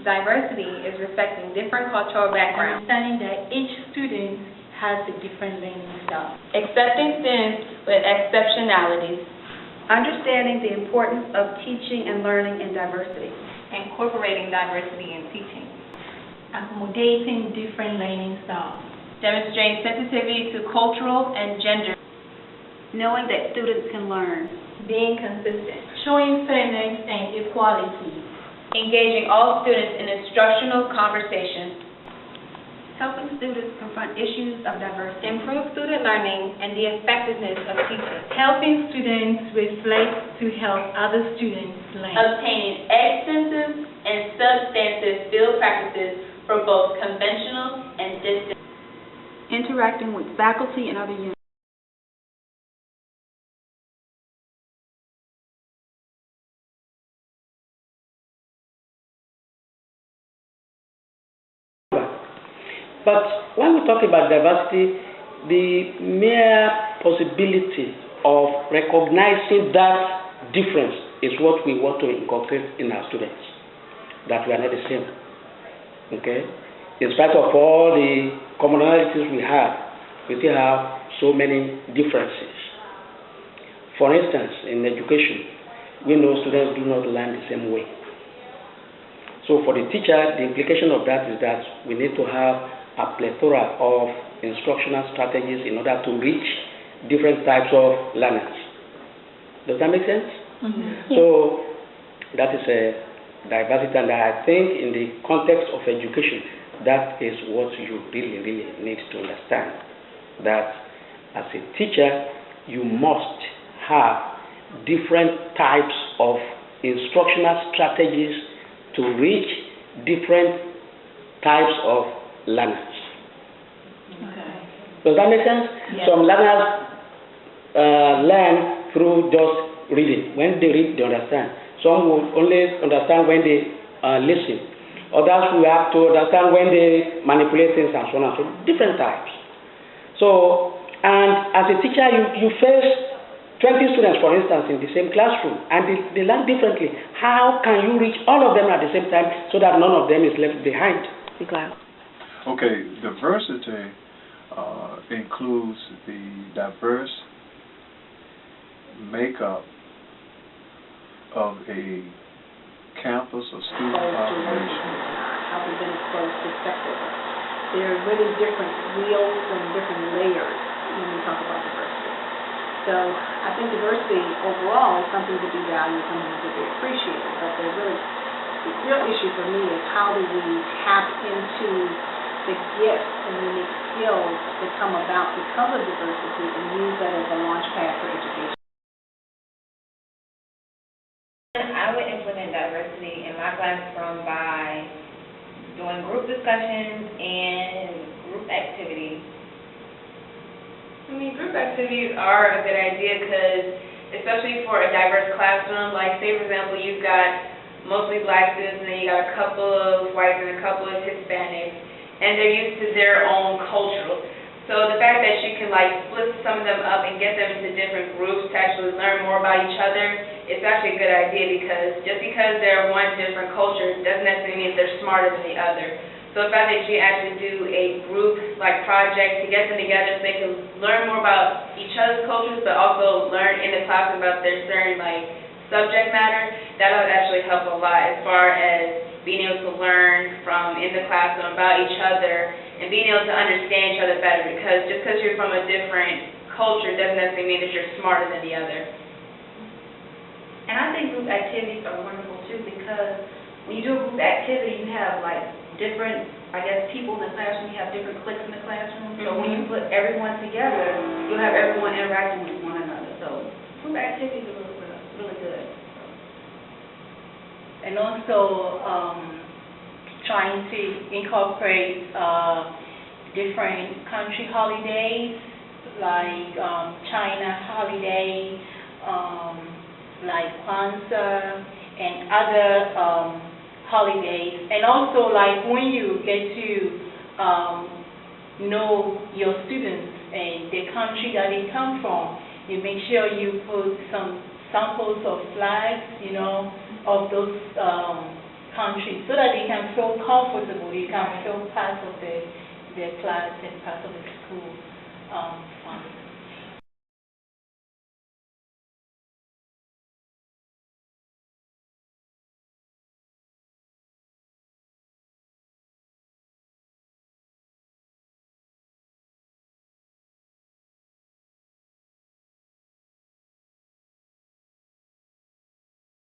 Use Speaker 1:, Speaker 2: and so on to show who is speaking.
Speaker 1: Diversity is respecting different cultural backgrounds.
Speaker 2: Understanding that each student has a different learning style.
Speaker 1: Accepting students with exceptionalities.
Speaker 3: Understanding the importance of teaching and learning in diversity.
Speaker 1: Incorporating diversity in teaching.
Speaker 2: Accommodating different learning styles.
Speaker 1: Demonstrating sensitivity to cultural and gender.
Speaker 3: Knowing that students can learn.
Speaker 1: Being consistent.
Speaker 2: Showing fairness and equality.
Speaker 1: Engaging all students in instructional conversations.
Speaker 3: Helping students confront issues of diversity.
Speaker 1: Improve student learning and the effectiveness of teachers.
Speaker 2: Helping students reflect to help other students learn.
Speaker 1: Obtaining extensive and substantive field practices for both conventional and distance.
Speaker 3: Interacting with faculty and other units.
Speaker 4: But when we talk about diversity, the mere possibility of recognizing that difference is what we want to inculcate in our students, that we are not the same. Okay? In spite of all the commonalities we still have so many differences. For instance, in education, we know students do not learn the same way. So for the teacher, the implication of that is that we need to have a plethora of instructional strategies in order to reach different types of learners. Does that make sense?
Speaker 2: Mm-hmm.
Speaker 4: So that is a diversity, and I think in the context of education, that is what you really, really need to understand. That as a teacher, you must have different types of instructional strategies to reach different types of learners.
Speaker 2: Okay.
Speaker 4: Does that make sense?
Speaker 2: Yes.
Speaker 4: Some learners learn through just reading. When they read, they understand. Some will only understand when they listen. Others will have to understand when they manipulate things and so on and so on. Different types. So, and as a teacher, you face 20 students, for instance, in the same classroom, and they learn differently. How can you reach all of them at the same time so that none of them is left behind?
Speaker 3: Be glad.
Speaker 5: Okay, diversity includes the diverse makeup of a campus or student population.
Speaker 6: How we've been exposed to separately. There are really different wheels and different layers when we talk about diversity. So I think diversity overall is something to be valued, something to be appreciated, but the real issue for me is how do we tap into the gifts and unique skills that come about because of diversity and use that as a launch pad for education.
Speaker 1: I would implement diversity in my classroom by doing group discussions and group activities. I mean, group activities are a good idea because, especially for a diverse classroom, like say for example you've got mostly black students and then you got a couple of whites and a couple of Hispanics, and they're used to their own cultural. So the fact that you can like split some of them up and get them into different groups to actually learn more about each other, it's actually a good idea because just because they're one different culture doesn't necessarily mean they're smarter than the other. So the fact that you actually do a group like project to get them together so they can learn more about each other's cultures but also learn in the class about their certain like subject matter, that would actually help a lot as far as being able to learn from in the classroom about each other and being able to understand each other better, because just because you're from a different culture doesn't necessarily mean that you're smarter than the other.
Speaker 3: And I think group activities are wonderful too, because when you do a group activity, you have like different, I guess, people in the classroom. You have different cliques in the classroom. So when you put everyone together, you'll have everyone interacting with one another. So group activities are really good.
Speaker 2: And also trying to incorporate different country holidays, like China holiday, like Kwanzaa, and other holidays. And also, like when you get to know your students and the country that they come from, you make sure you put some samples of flags, of those country, so that they can feel comfortable, they can feel part of their class and part of the school. Fun.